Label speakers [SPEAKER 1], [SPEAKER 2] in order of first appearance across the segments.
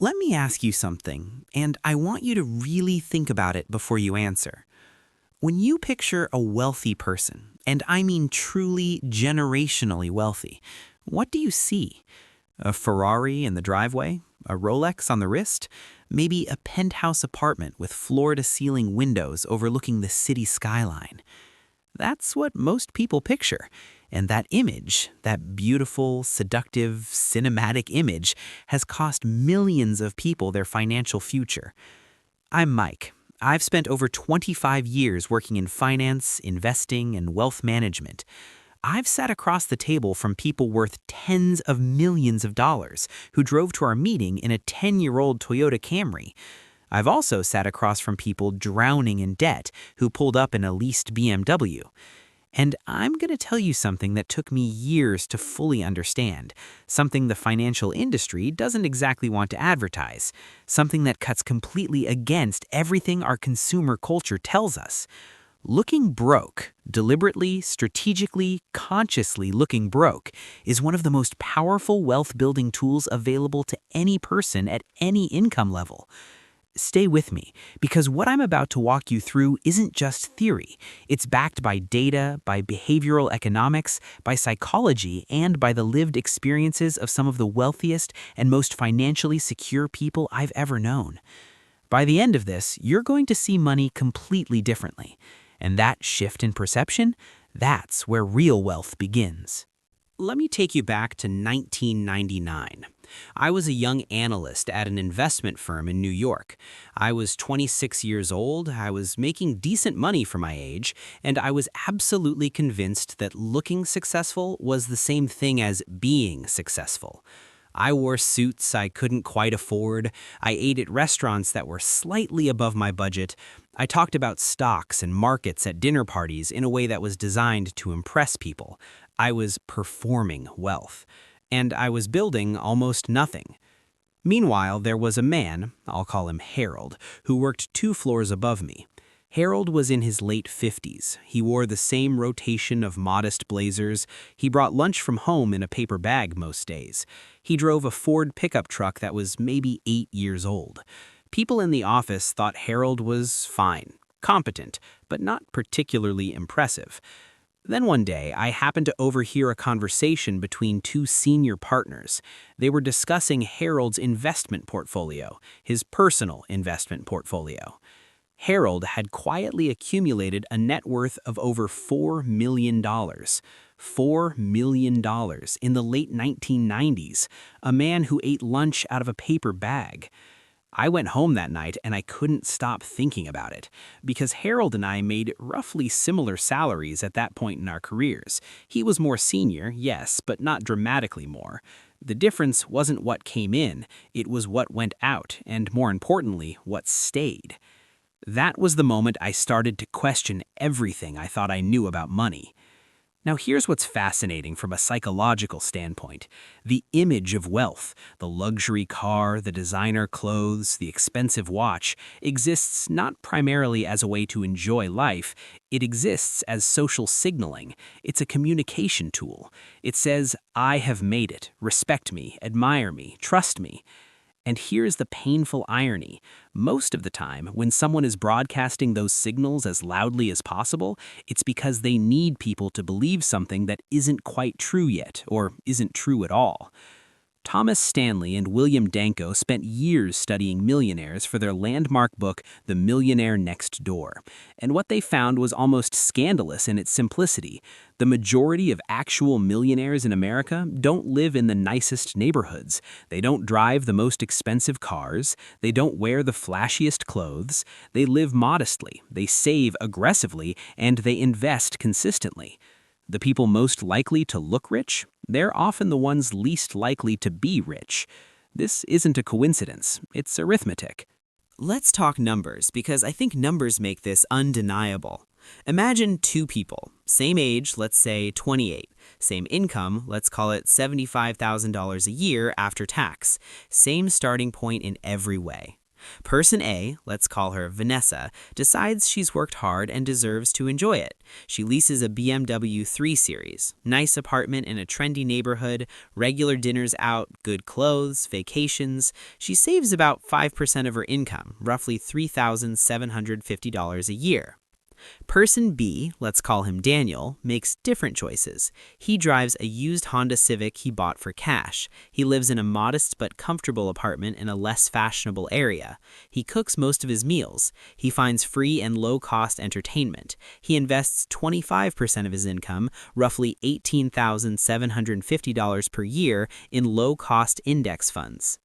[SPEAKER 1] Let me ask you something, and I want you to really think about it before you answer. When you picture a wealthy person, and I mean truly generationally wealthy, what do you see? A Ferrari in the driveway? A Rolex on the wrist? Maybe a penthouse apartment with floor-to-ceiling windows overlooking the city skyline? That's what most people picture. And that image, that beautiful, seductive, cinematic image, has cost millions of people their financial future. I'm Mike. I've spent over 25 years working in finance, investing, and wealth management. I've sat across the table from people worth tens of millions of dollars who drove to our meeting in a 10-year-old Toyota Camry. I've also sat across from people drowning in debt who pulled up in a leased BMW. And I'm going to tell you something that took me years to fully understand, something the financial industry doesn't exactly want to advertise, something that cuts completely against everything our consumer culture tells us. Looking broke, deliberately, strategically, consciously looking broke, is one of the most powerful wealth-building tools available to any person at any income level. Stay with me, because what I'm about to walk you through isn't just theory. It's backed by data, by behavioral economics, by psychology, and by the lived experiences of some of the wealthiest and most financially secure people I've ever known. By the end of this, you're going to see money completely differently. And that shift in perception, that's where real wealth begins. Let me take you back to 1999. I was a young analyst at an investment firm in New York. I was 26 years old, I was making decent money for my age, and I was absolutely convinced that looking successful was the same thing as being successful. I wore suits I couldn't quite afford, I ate at restaurants that were slightly above my budget, I talked about stocks and markets at dinner parties in a way that was designed to impress people. I was performing wealth. And I was building almost nothing. Meanwhile, there was a man, I'll call him Harold, who worked 2 floors above me. Harold was in his late 50s. He wore the same rotation of modest blazers. He brought lunch from home in a paper bag most days. He drove a Ford pickup truck that was maybe 8 years old. People in the office thought Harold was fine, competent, but not particularly impressive. Then one day, I happened to overhear a conversation between 2 senior partners. They were discussing Harold's investment portfolio, his personal investment portfolio. Harold had quietly accumulated a net worth of over $4 million. $4 million in the late 1990s, a man who ate lunch out of a paper bag. I went home that night and I couldn't stop thinking about it, because Harold and I made roughly similar salaries at that point in our careers. He was more senior, yes, but not dramatically more. The difference wasn't what came in, it was what went out, and more importantly, what stayed. That was the moment I started to question everything I thought I knew about money. Now here's what's fascinating from a psychological standpoint. The image of wealth, the luxury car, the designer clothes, the expensive watch, exists not primarily as a way to enjoy life, it exists as social signaling. It's a communication tool. It says, I have made it, respect me, admire me, trust me. And here's the painful irony. Most of the time, when someone is broadcasting those signals as loudly as possible, it's because they need people to believe something that isn't quite true yet, or isn't true at all. Thomas Stanley and William Danko spent years studying millionaires for their landmark book, The Millionaire Next Door. And what they found was almost scandalous in its simplicity. The majority of actual millionaires in America don't live in the nicest neighborhoods. They don't drive the most expensive cars. They don't wear the flashiest clothes. They live modestly. They save aggressively, and they invest consistently. The people most likely to look rich, they're often the ones least likely to be rich. This isn't a coincidence, it's arithmetic. Let's talk numbers, because I think numbers make this undeniable. Imagine 2 people, same age, let's say 28, same income, let's call it $75,000 a year after tax, same starting point in every way. Person A, let's call her Vanessa, decides she's worked hard and deserves to enjoy it. She leases a BMW 3 Series, nice apartment in a trendy neighborhood, regular dinners out, good clothes, vacations. She saves about 5% of her income, roughly $3,750 a year. Person B, let's call him Daniel, makes different choices. He drives a used Honda Civic he bought for cash. He lives in a modest but comfortable apartment in a less fashionable area. He cooks most of his meals. He finds free and low-cost entertainment. He invests 25% of his income, roughly $18,750 per year, in low-cost index funds.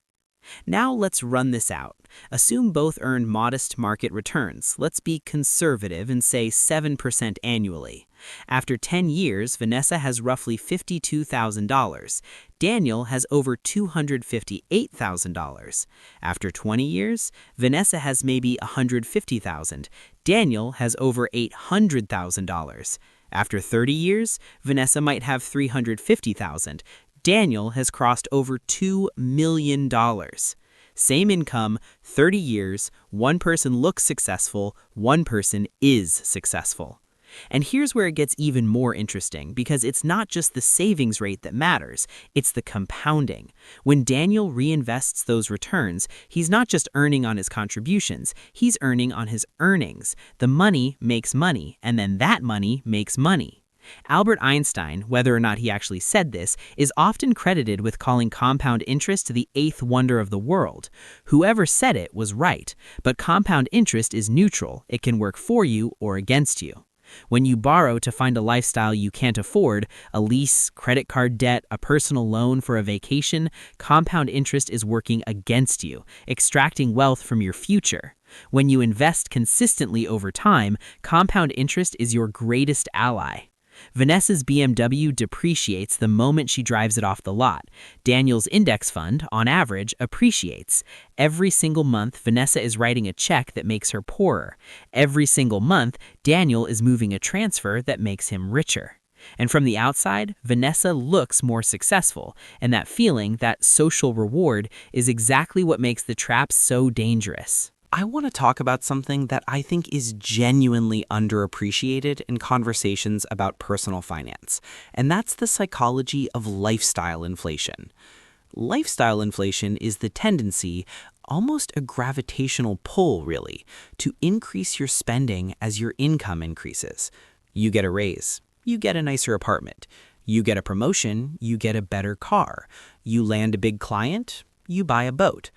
[SPEAKER 1] Now let's run this out. Assume both earn modest market returns. Let's be conservative and say 7% annually. After 10 years, Vanessa has roughly $52,000. Daniel has over $258,000. After 20 years, Vanessa has maybe $150,000. Daniel has over $800,000. After 30 years, Vanessa might have $350,000. Daniel has crossed over $2 million. Same income, 30 years, one person looks successful, one person is successful. And here's where it gets even more interesting, because it's not just the savings rate that matters, it's the compounding. When Daniel reinvests those returns, he's not just earning on his contributions, he's earning on his earnings. The money makes money, and then that money makes money. Albert Einstein, whether or not he actually said this, is often credited with calling compound interest the eighth wonder of the world. Whoever said it was right, but compound interest is neutral. It can work for you or against you. When you borrow to find a lifestyle you can't afford, a lease, credit card debt, a personal loan for a vacation, compound interest is working against you, extracting wealth from your future. When you invest consistently over time, compound interest is your greatest ally. Vanessa's BMW depreciates the moment she drives it off the lot. Daniel's index fund, on average, appreciates. Every single month, Vanessa is writing a check that makes her poorer. Every single month, Daniel is moving a transfer that makes him richer. And from the outside, Vanessa looks more successful, and that feeling, that social reward, is exactly what makes the trap so dangerous.
[SPEAKER 2] I want to talk about something that I think is genuinely underappreciated in conversations about personal finance, and that's the psychology of lifestyle inflation. Lifestyle inflation is the tendency, almost a gravitational pull really, to increase your spending as your income increases. You get a raise, you get a nicer apartment. You get a promotion, you get a better car. You land a big client, you buy a boat.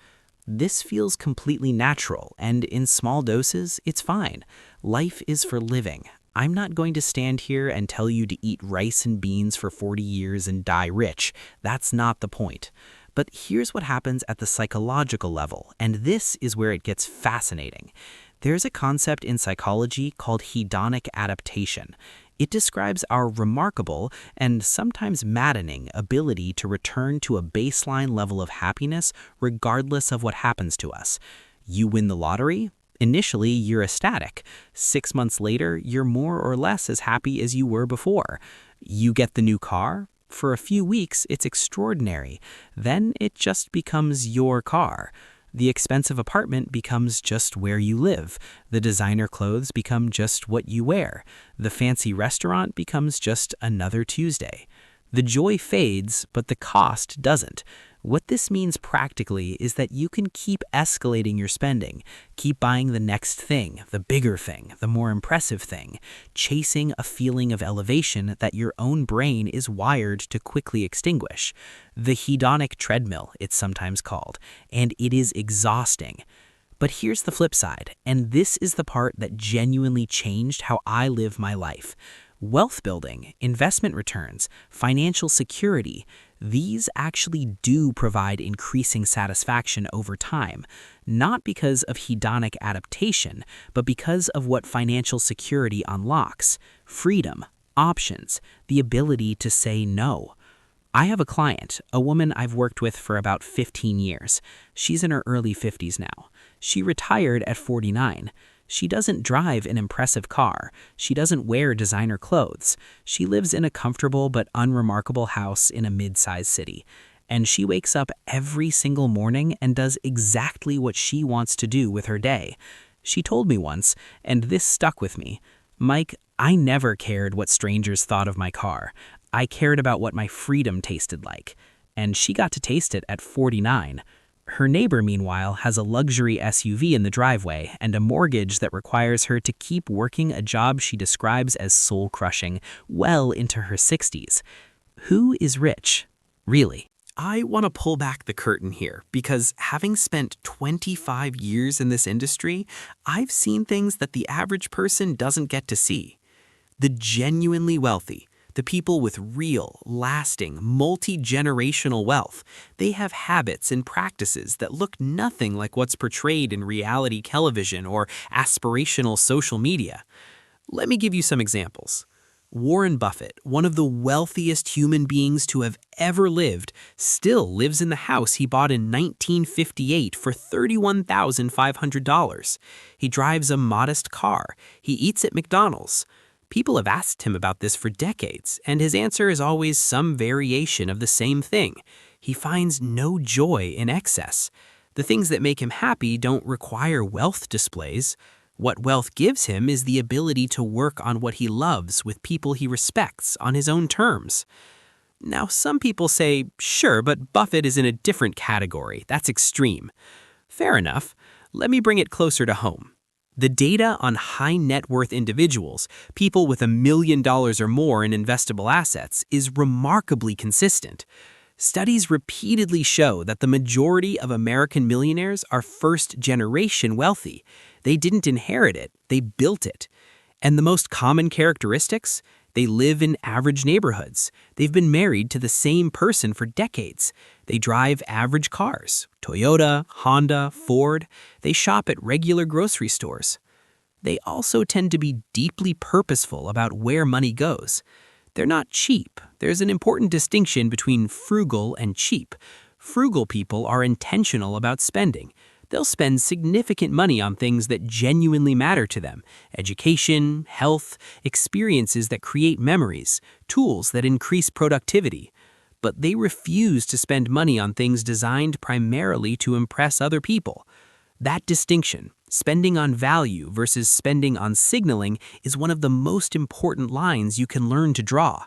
[SPEAKER 2] This feels completely natural, and in small doses, it's fine. Life is for living. I'm not going to stand here and tell you to eat rice and beans for 40 years and die rich. That's not the point. But here's what happens at the psychological level, and this is where it gets fascinating. There's a concept in psychology called hedonic adaptation. It describes our remarkable and sometimes maddening ability to return to a baseline level of happiness regardless of what happens to us. You win the lottery? Initially, you're ecstatic. 6 months later, you're more or less as happy as you were before. You get the new car? For a few weeks, it's extraordinary. Then it just becomes your car. The expensive apartment becomes just where you live. The designer clothes become just what you wear. The fancy restaurant becomes just another Tuesday. The joy fades, but the cost doesn't. What this means practically is that you can keep escalating your spending, keep buying the next thing, the bigger thing, the more impressive thing, chasing a feeling of elevation that your own brain is wired to quickly extinguish. The hedonic treadmill, it's sometimes called, and it is exhausting. But here's the flip side, and this is the part that genuinely changed how I live my life. Wealth building, investment returns, financial security, these actually do provide increasing satisfaction over time, not because of hedonic adaptation, but because of what financial security unlocks: freedom, options, the ability to say no. I have a client, a woman I've worked with for about 15 years. She's in her early 50s now. She retired at 49. She doesn't drive an impressive car. She doesn't wear designer clothes. She lives in a comfortable but unremarkable house in a mid-sized city. and she wakes up every single morning and does exactly what she wants to do with her day. She told me once, and this stuck with me, "Mike, I never cared what strangers thought of my car. I cared about what my freedom tasted like." And she got to taste it at 49. Her neighbor, meanwhile, has a luxury SUV in the driveway and a mortgage that requires her to keep working a job she describes as soul-crushing well into her 60s. Who is rich? Really?
[SPEAKER 1] I want to pull back the curtain here because having spent 25 years in this industry, I've seen things that the average person doesn't get to see. The genuinely wealthy, the people with real, lasting, multi-generational wealth, they have habits and practices that look nothing like what's portrayed in reality television or aspirational social media. Let me give you some examples. Warren Buffett, one of the wealthiest human beings to have ever lived, still lives in the house he bought in 1958 for $31,500. He drives a modest car. He eats at McDonald's. People have asked him about this for decades, and his answer is always some variation of the same thing. He finds no joy in excess. The things that make him happy don't require wealth displays. What wealth gives him is the ability to work on what he loves with people he respects on his own terms. Now, some people say, sure, but Buffett is in a different category. That's extreme. Fair enough. Let me bring it closer to home. The data on high net worth individuals, people with $1 million or more in investable assets, is remarkably consistent. Studies repeatedly show that the majority of American millionaires are first-generation wealthy. They didn't inherit it, they built it. And the most common characteristics? They live in average neighborhoods. They've been married to the same person for decades. They drive average cars, Toyota, Honda, Ford. They shop at regular grocery stores. They also tend to be deeply purposeful about where money goes. They're not cheap. There's an important distinction between frugal and cheap. Frugal people are intentional about spending. They'll spend significant money on things that genuinely matter to them: education, health, experiences that create memories, tools that increase productivity. But they refuse to spend money on things designed primarily to impress other people. That distinction, spending on value versus spending on signaling, is one of the most important lines you can learn to draw.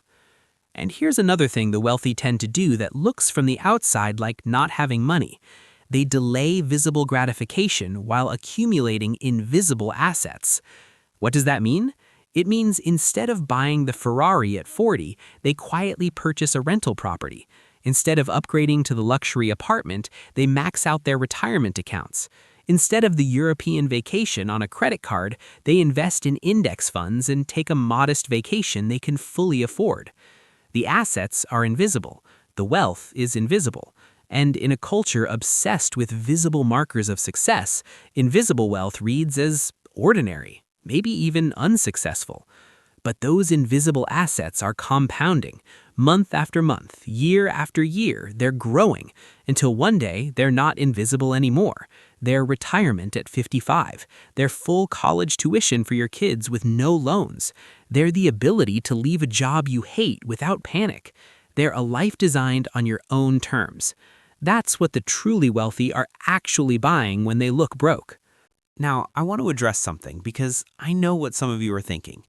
[SPEAKER 1] And here's another thing the wealthy tend to do that looks from the outside like not having money. They delay visible gratification while accumulating invisible assets. What does that mean? It means instead of buying the Ferrari at 40, they quietly purchase a rental property. Instead of upgrading to the luxury apartment, they max out their retirement accounts. Instead of the European vacation on a credit card, they invest in index funds and take a modest vacation they can fully afford. The assets are invisible. The wealth is invisible. And in a culture obsessed with visible markers of success, invisible wealth reads as ordinary, maybe even unsuccessful. But those invisible assets are compounding. Month after month, year after year, they're growing, until one day they're not invisible anymore. Their retirement at 55, their full college tuition for your kids with no loans. They're the ability to leave a job you hate without panic. They're a life designed on your own terms. That's what the truly wealthy are actually buying when they look broke. Now, I want to address something because I know what some of you are thinking.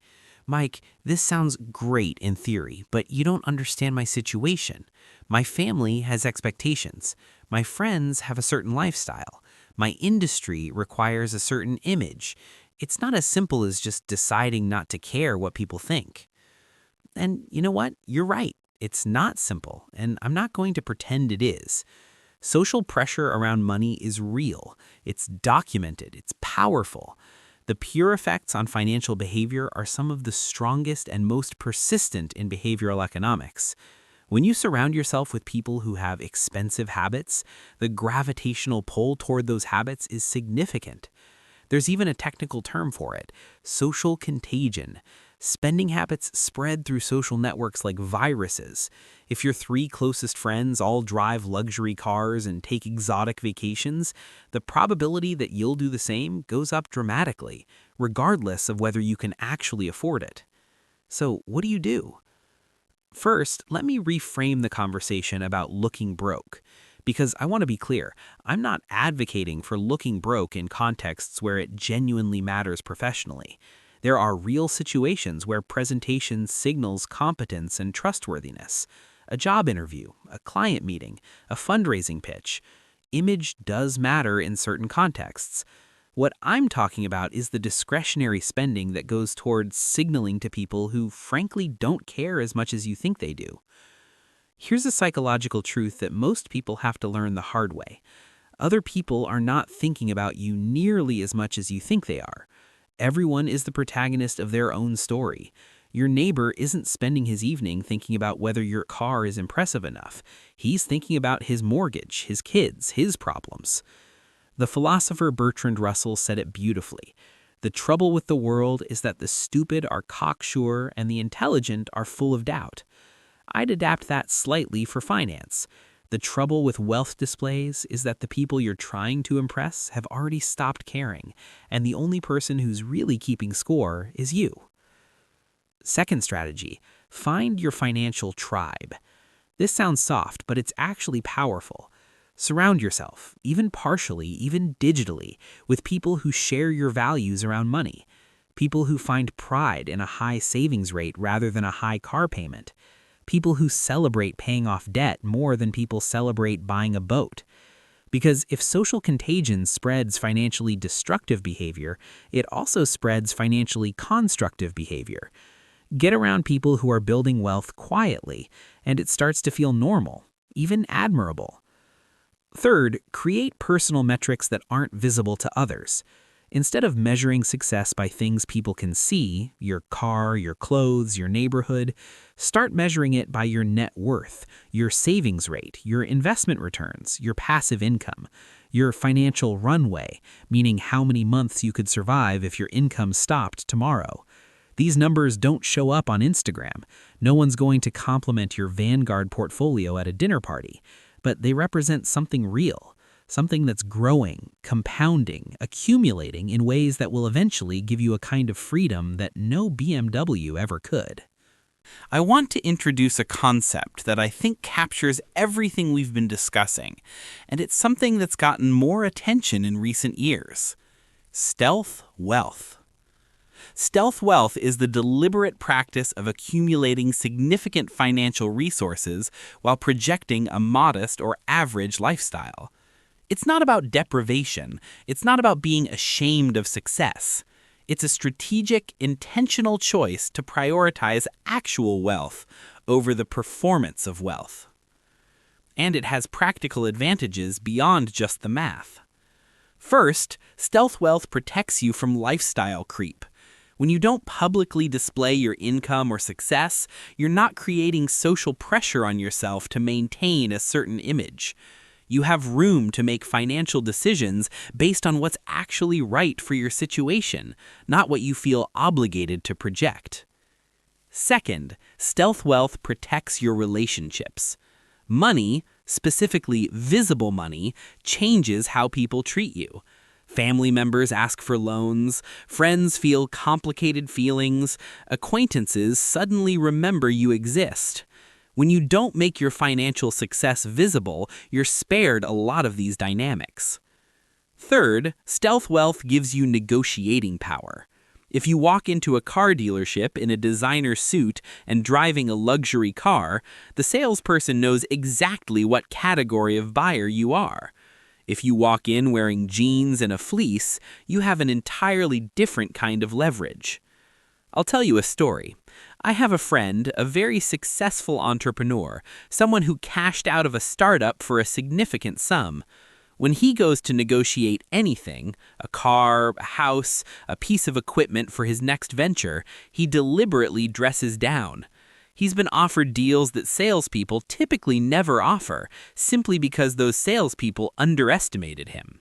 [SPEAKER 1] Mike, this sounds great in theory, but you don't understand my situation. My family has expectations. My friends have a certain lifestyle. My industry requires a certain image. It's not as simple as just deciding not to care what people think. And you know what? You're right. It's not simple, and I'm not going to pretend it is. Social pressure around money is real. It's documented. It's powerful. The pure effects on financial behavior are some of the strongest and most persistent in behavioral economics. When you surround yourself with people who have expensive habits, the gravitational pull toward those habits is significant. There's even a technical term for it: social contagion. Spending habits spread through social networks like viruses. If your 3 closest friends all drive luxury cars and take exotic vacations, the probability that you'll do the same goes up dramatically, regardless of whether you can actually afford it. So what do you do? First, let me reframe the conversation about looking broke. Because I want to be clear, I'm not advocating for looking broke in contexts where it genuinely matters professionally. There are real situations where presentation signals competence and trustworthiness. A job interview, a client meeting, a fundraising pitch. Image does matter in certain contexts. What I'm talking about is the discretionary spending that goes towards signaling to people who frankly don't care as much as you think they do. Here's a psychological truth that most people have to learn the hard way. Other people are not thinking about you nearly as much as you think they are. Everyone is the protagonist of their own story. Your neighbor isn't spending his evening thinking about whether your car is impressive enough. He's thinking about his mortgage, his kids, his problems. The philosopher Bertrand Russell said it beautifully. The trouble with the world is that the stupid are cocksure and the intelligent are full of doubt. I'd adapt that slightly for finance. The trouble with wealth displays is that the people you're trying to impress have already stopped caring, and the only person who's really keeping score is you. Second strategy, find your financial tribe. This sounds soft, but it's actually powerful. Surround yourself, even partially, even digitally, with people who share your values around money. People who find pride in a high savings rate rather than a high car payment. People who celebrate paying off debt more than people celebrate buying a boat. Because if social contagion spreads financially destructive behavior, it also spreads financially constructive behavior. Get around people who are building wealth quietly, and it starts to feel normal, even admirable. Third, create personal metrics that aren't visible to others. Instead of measuring success by things people can see, your car, your clothes, your neighborhood, start measuring it by your net worth, your savings rate, your investment returns, your passive income, your financial runway, meaning how many months you could survive if your income stopped tomorrow. These numbers don't show up on Instagram. No one's going to compliment your Vanguard portfolio at a dinner party, but they represent something real. Something that's growing, compounding, accumulating in ways that will eventually give you a kind of freedom that no BMW ever could.
[SPEAKER 2] I want to introduce a concept that I think captures everything we've been discussing, and it's something that's gotten more attention in recent years. Stealth wealth. Stealth wealth is the deliberate practice of accumulating significant financial resources while projecting a modest or average lifestyle. It's not about deprivation. It's not about being ashamed of success. It's a strategic, intentional choice to prioritize actual wealth over the performance of wealth. And it has practical advantages beyond just the math. First, stealth wealth protects you from lifestyle creep. When you don't publicly display your income or success, you're not creating social pressure on yourself to maintain a certain image. You have room to make financial decisions based on what's actually right for your situation, not what you feel obligated to project. Second, stealth wealth protects your relationships. Money, specifically visible money, changes how people treat you. Family members ask for loans, friends feel complicated feelings, acquaintances suddenly remember you exist. When you don't make your financial success visible, you're spared a lot of these dynamics. Third, stealth wealth gives you negotiating power. If you walk into a car dealership in a designer suit and driving a luxury car, the salesperson knows exactly what category of buyer you are. If you walk in wearing jeans and a fleece, you have an entirely different kind of leverage. I'll tell you a story. I have a friend, a very successful entrepreneur, someone who cashed out of a startup for a significant sum. When he goes to negotiate anything, a car, a house, a piece of equipment for his next venture, he deliberately dresses down. He's been offered deals that salespeople typically never offer, simply because those salespeople underestimated him.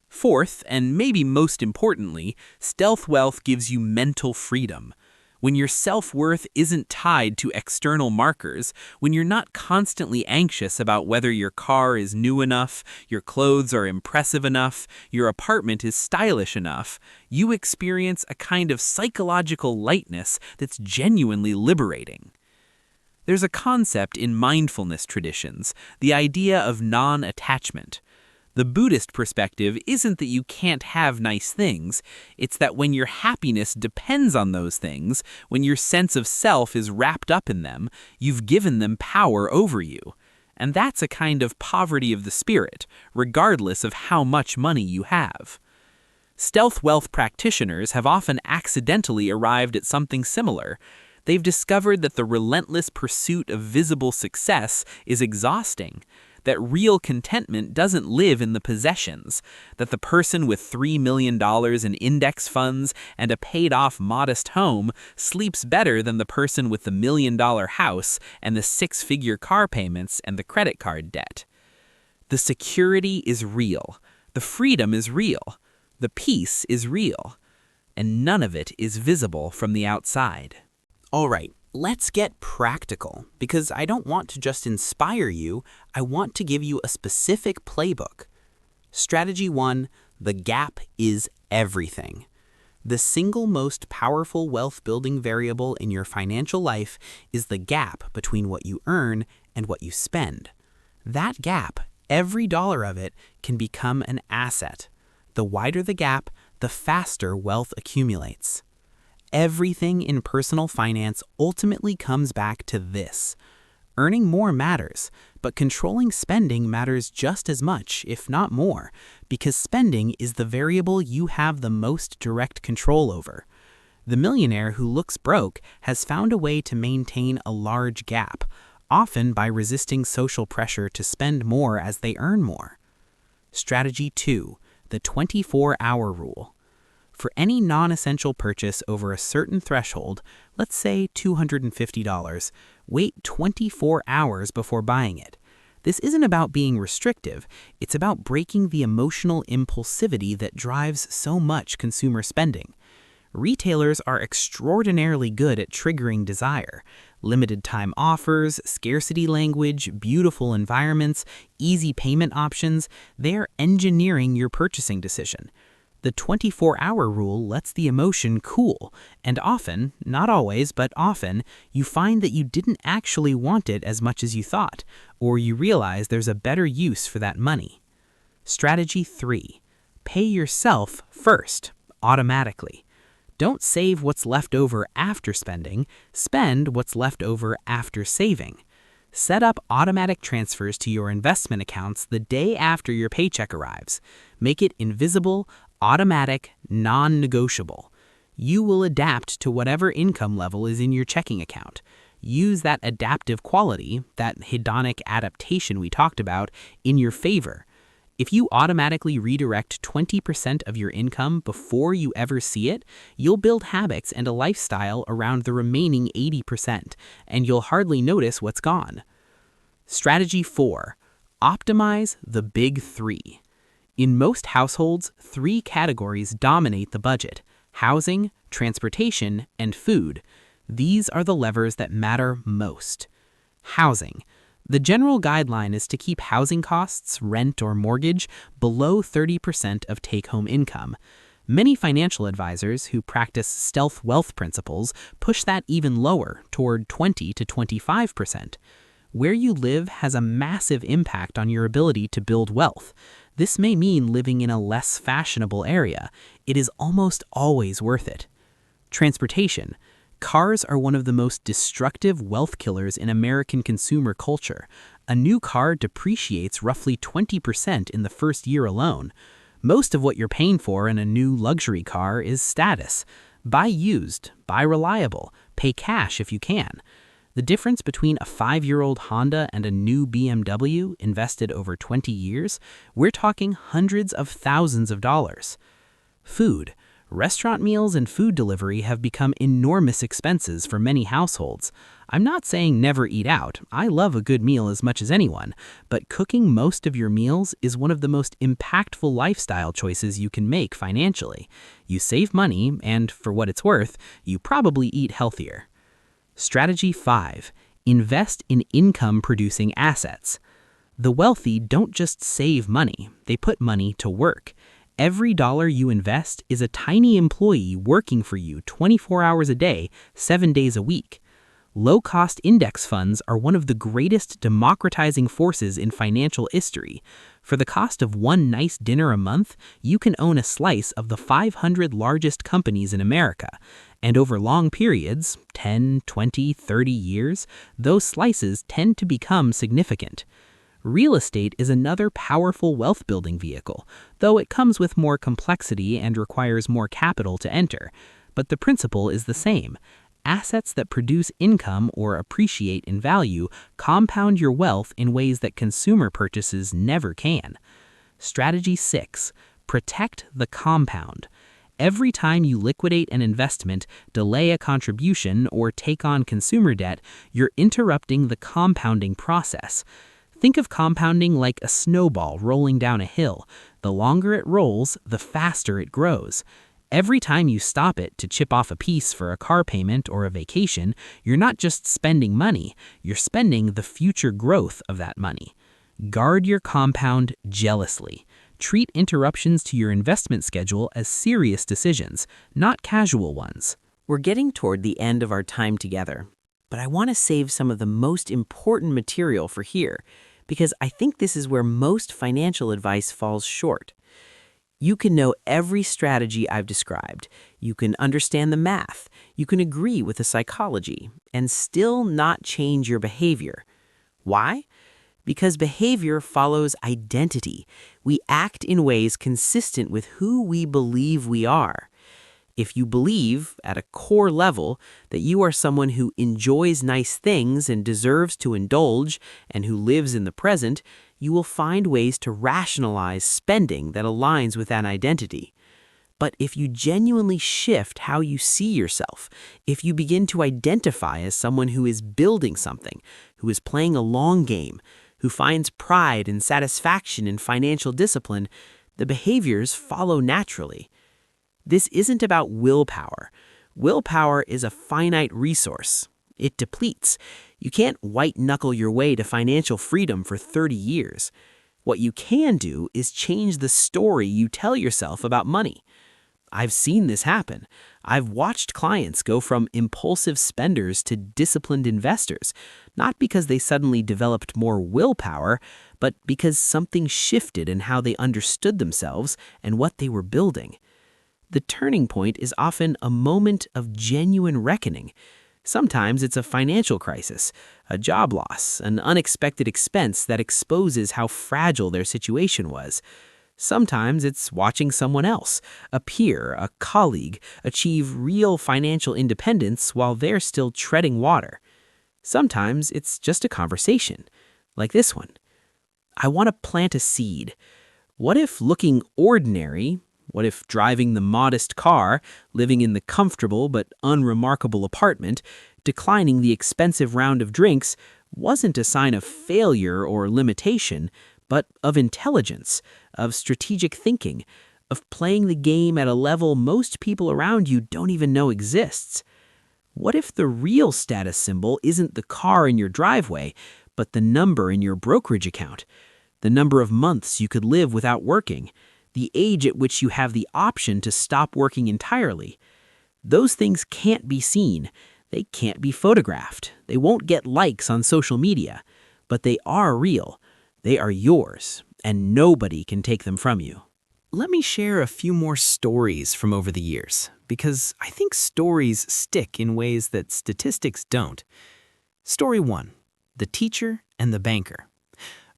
[SPEAKER 2] Fourth, and maybe most importantly, stealth wealth gives you mental freedom. When your self-worth isn't tied to external markers, when you're not constantly anxious about whether your car is new enough, your clothes are impressive enough, your apartment is stylish enough, you experience a kind of psychological lightness that's genuinely liberating. There's a concept in mindfulness traditions, the idea of non-attachment. The Buddhist perspective isn't that you can't have nice things, it's that when your happiness depends on those things, when your sense of self is wrapped up in them, you've given them power over you. And that's a kind of poverty of the spirit, regardless of how much money you have. Stealth wealth practitioners have often accidentally arrived at something similar. They've discovered that the relentless pursuit of visible success is exhausting, that real contentment doesn't live in the possessions, that the person with $3 million in index funds and a paid-off modest home sleeps better than the person with the $1 million house and the six-figure car payments and the credit card debt. The security is real, the freedom is real, the peace is real, and none of it is visible from the outside.
[SPEAKER 1] All right, let's get practical, because I don't want to just inspire you, I want to give you a specific playbook. Strategy 1, the gap is everything. The single most powerful wealth-building variable in your financial life is the gap between what you earn and what you spend. That gap, every dollar of it, can become an asset. The wider the gap, the faster wealth accumulates. Everything in personal finance ultimately comes back to this. Earning more matters, but controlling spending matters just as much, if not more, because spending is the variable you have the most direct control over. The millionaire who looks broke has found a way to maintain a large gap, often by resisting social pressure to spend more as they earn more. Strategy 2, the 24-hour rule. For any non-essential purchase over a certain threshold, let's say $250, wait 24 hours before buying it. This isn't about being restrictive, it's about breaking the emotional impulsivity that drives so much consumer spending. Retailers are extraordinarily good at triggering desire. Limited time offers, scarcity language, beautiful environments, easy payment options, they're engineering your purchasing decision. The 24-hour rule lets the emotion cool, and often, not always, but often, you find that you didn't actually want it as much as you thought, or you realize there's a better use for that money. Strategy 3. Pay yourself first, automatically. Don't save what's left over after spending, spend what's left over after saving. Set up automatic transfers to your investment accounts the day after your paycheck arrives. Make it invisible, automatic, non-negotiable. You will adapt to whatever income level is in your checking account. Use that adaptive quality, that hedonic adaptation we talked about, in your favor. If you automatically redirect 20% of your income before you ever see it, you'll build habits and a lifestyle around the remaining 80%, and you'll hardly notice what's gone. Strategy 4. Optimize the big three. In most households, 3 categories dominate the budget: housing, transportation, and food. These are the levers that matter most. Housing. The general guideline is to keep housing costs, rent or mortgage, below 30% of take-home income. Many financial advisors who practice stealth wealth principles push that even lower, toward 20 to 25%. Where you live has a massive impact on your ability to build wealth. This may mean living in a less fashionable area. It is almost always worth it. Transportation. Cars are one of the most destructive wealth killers in American consumer culture. A new car depreciates roughly 20% in the first year alone. Most of what you're paying for in a new luxury car is status. Buy used, buy reliable, pay cash if you can. The difference between a 5-year-old Honda and a new BMW invested over 20 years, we're talking hundreds of thousands of dollars. Food. Restaurant meals and food delivery have become enormous expenses for many households. I'm not saying never eat out. I love a good meal as much as anyone, but cooking most of your meals is one of the most impactful lifestyle choices you can make financially. You save money, and for what it's worth, you probably eat healthier. Strategy 5. Invest in income-producing assets. The wealthy don't just save money, they put money to work. Every dollar you invest is a tiny employee working for you 24 hours a day, 7 days a week.
[SPEAKER 2] Low-cost index funds are one of the greatest democratizing forces in financial history. For the cost of one nice dinner a month, you can own a slice of the 500 largest companies in America. And over long periods, 10, 20, 30 years, those slices tend to become significant. Real estate is another powerful wealth-building vehicle, though it comes with more complexity and requires more capital to enter. But the principle is the same. Assets that produce income or appreciate in value compound your wealth in ways that consumer purchases never can. Strategy 6. Protect the compound. Every time you liquidate an investment, delay a contribution, or take on consumer debt, you're interrupting the compounding process. Think of compounding like a snowball rolling down a hill. The longer it rolls, the faster it grows. Every time you stop it to chip off a piece for a car payment or a vacation, you're not just spending money, you're spending the future growth of that money. Guard your compound jealously. Treat interruptions to your investment schedule as serious decisions, not casual ones.
[SPEAKER 1] We're getting toward the end of our time together, but I want to save some of the most important material for here, because I think this is where most financial advice falls short. You can know every strategy I've described, you can understand the math, you can agree with the psychology, and still not change your behavior. Why? Because behavior follows identity. We act in ways consistent with who we believe we are. If you believe, at a core level, that you are someone who enjoys nice things and deserves to indulge and who lives in the present, you will find ways to rationalize spending that aligns with that identity. But if you genuinely shift how you see yourself, if you begin to identify as someone who is building something, who is playing a long game, who finds pride and satisfaction in financial discipline, the behaviors follow naturally. This isn't about willpower. Willpower is a finite resource. It depletes. You can't white-knuckle your way to financial freedom for 30 years. What you can do is change the story you tell yourself about money. I've seen this happen. I've watched clients go from impulsive spenders to disciplined investors, not because they suddenly developed more willpower, but because something shifted in how they understood themselves and what they were building. The turning point is often a moment of genuine reckoning. Sometimes it's a financial crisis, a job loss, an unexpected expense that exposes how fragile their situation was. Sometimes it's watching someone else, a peer, a colleague, achieve real financial independence while they're still treading water. Sometimes it's just a conversation, like this one. I want to plant a seed. What if looking ordinary, what if driving the modest car, living in the comfortable but unremarkable apartment, declining the expensive round of drinks, wasn't a sign of failure or limitation, but of intelligence, of strategic thinking, of playing the game at a level most people around you don't even know exists? What if the real status symbol isn't the car in your driveway, but the number in your brokerage account, the number of months you could live without working, the age at which you have the option to stop working entirely? Those things can't be seen. They can't be photographed. They won't get likes on social media. But they are real. They are yours, and nobody can take them from you. Let me share a few more stories from over the years, because I think stories stick in ways that statistics don't. Story 1. The teacher and the banker.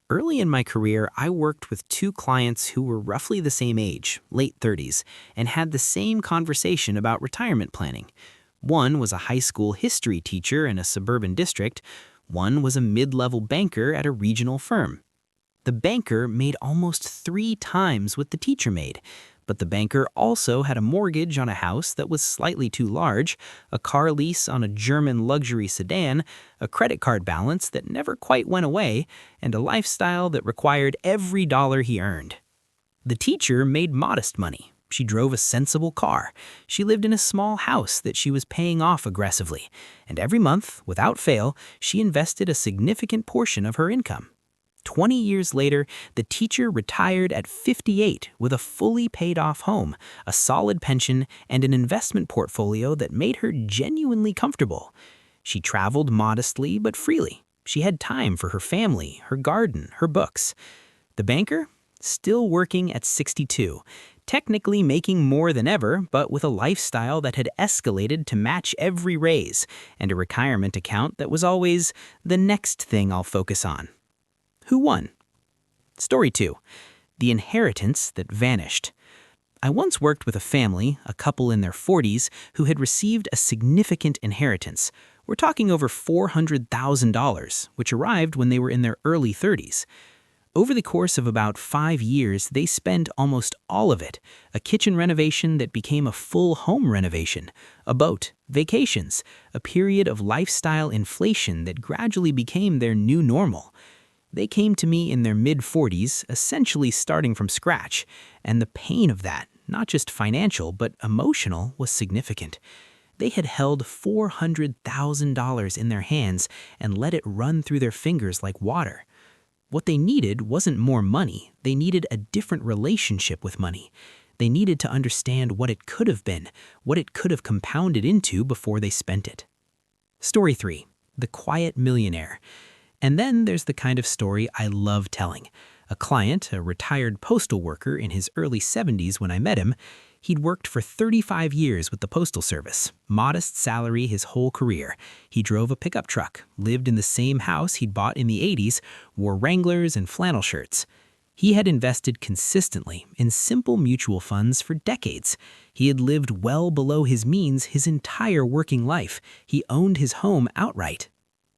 [SPEAKER 1] Early in my career, I worked with two clients who were roughly the same age, late 30s, and had the same conversation about retirement planning. One was a high school history teacher in a suburban district. One was a mid-level banker at a regional firm. The banker made almost 3 times what the teacher made, but the banker also had a mortgage on a house that was slightly too large, a car lease on a German luxury sedan, a credit card balance that never quite went away, and a lifestyle that required every dollar he earned. The teacher made modest money. She drove a sensible car. She lived in a small house that she was paying off aggressively, and every month, without fail, she invested a significant portion of her income. 20 years later, the teacher retired at 58 with a fully paid-off home, a solid pension, and an investment portfolio that made her genuinely comfortable.
[SPEAKER 2] She traveled modestly but freely. She had time for her family, her garden, her books. The banker? Still working at 62, technically making more than ever, but with a lifestyle that had escalated to match every raise, and a retirement account that was always the next thing I'll focus on. Who won? Story 2. The inheritance that vanished. I once worked with a family, a couple in their 40s, who had received a significant inheritance. We're talking over $400,000, which arrived when they were in their early 30s. Over the course of about 5 years, they spent almost all of it, a kitchen renovation that became a full home renovation, a boat, vacations, a period of lifestyle inflation that gradually became their new normal. They came to me in their mid-40s, essentially starting from scratch, and the pain of that, not just financial but emotional, was significant. They had held $400,000 in their hands and let it run through their fingers like water. What they needed wasn't more money, they needed a different relationship with money. They needed to understand what it could have been, what it could have compounded into before they spent it. Story 3. The quiet millionaire. And then there's the kind of story I love telling. A client, a retired postal worker in his early 70s when I met him, he'd worked for 35 years with the Postal Service, modest salary his whole career. He drove a pickup truck, lived in the same house he'd bought in the 80s, wore Wranglers and flannel shirts. He had invested consistently in simple mutual funds for decades. He had lived well below his means his entire working life. He owned his home outright.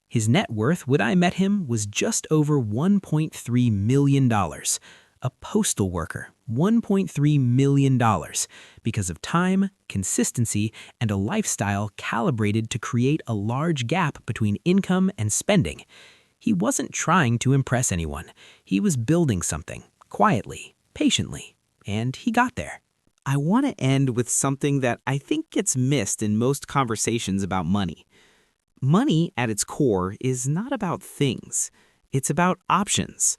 [SPEAKER 2] His net worth when I met him was just over $1.3 million. A postal worker, $1.3 million, because of time, consistency, and a lifestyle calibrated to create a large gap between income and spending. He wasn't trying to impress anyone. He was building something, quietly, patiently, and he got there. I want to end with something that I think gets missed in most conversations about money. Money, at its core, is not about things. It's about options.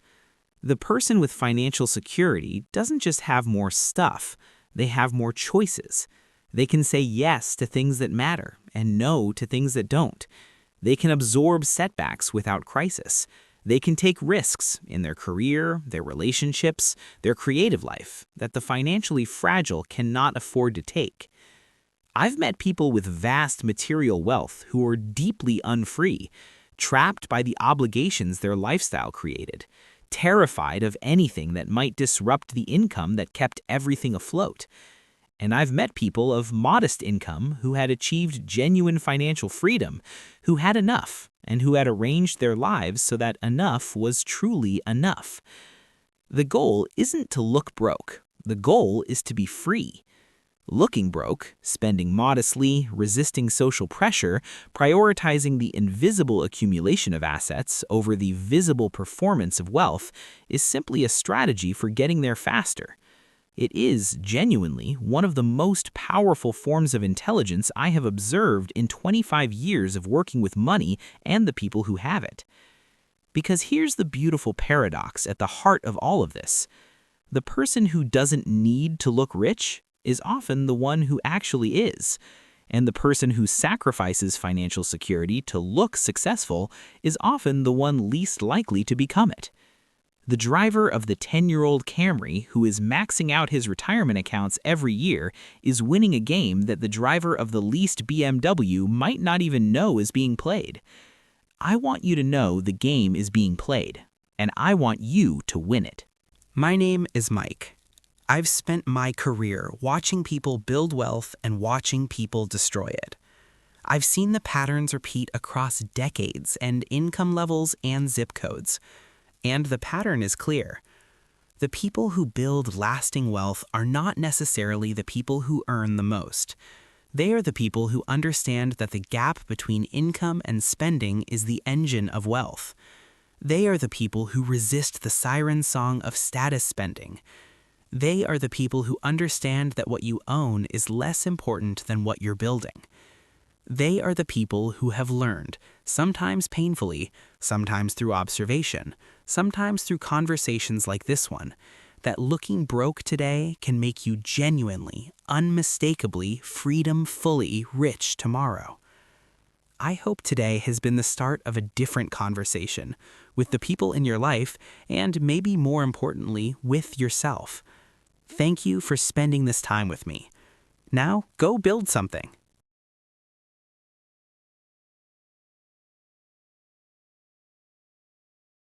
[SPEAKER 2] The person with financial security doesn't just have more stuff, they have more choices. They can say yes to things that matter and no to things that don't. They can absorb setbacks without crisis. They can take risks in their career, their relationships, their creative life that the financially fragile cannot afford to take. I've met people with vast material wealth who are deeply unfree, trapped by the obligations their lifestyle created, terrified of anything that might disrupt the income that kept everything afloat. And I've met people of modest income who had achieved genuine financial freedom, who had enough, and who had arranged their lives so that enough was truly enough. The goal isn't to look broke. The goal is to be free. Looking broke, spending modestly, resisting social pressure, prioritizing the invisible accumulation of assets over the visible performance of wealth is simply a strategy for getting there faster. It is, genuinely, one of the most powerful forms of intelligence I have observed in 25 years of working with money and the people who have it. Because here's the beautiful paradox at the heart of all of this. The person who doesn't need to look rich is often the one who actually is, and the person who sacrifices financial security to look successful is often the one least likely to become it. The driver of the 10-year-old Camry who is maxing out his retirement accounts every year is winning a game that the driver of the leased BMW might not even know is being played. I want you to know the game is being played, and I want you to win it.
[SPEAKER 1] My name is Mike. I've spent my career watching people build wealth and watching people destroy it. I've seen the patterns repeat across decades and income levels and zip codes. And the pattern is clear. The people who build lasting wealth are not necessarily the people who earn the most. They are the people who understand that the gap between income and spending is the engine of wealth. They are the people who resist the siren song of status spending. They are the people who understand that what you own is less important than what you're building. They are the people who have learned, sometimes painfully, sometimes through observation, sometimes through conversations like this one, that looking broke today can make you genuinely, unmistakably, freedom-fully rich tomorrow.
[SPEAKER 2] I hope today has been the start of a different conversation with the people in your life and maybe more importantly, with yourself. Thank you for spending this time with me. Now, go build something.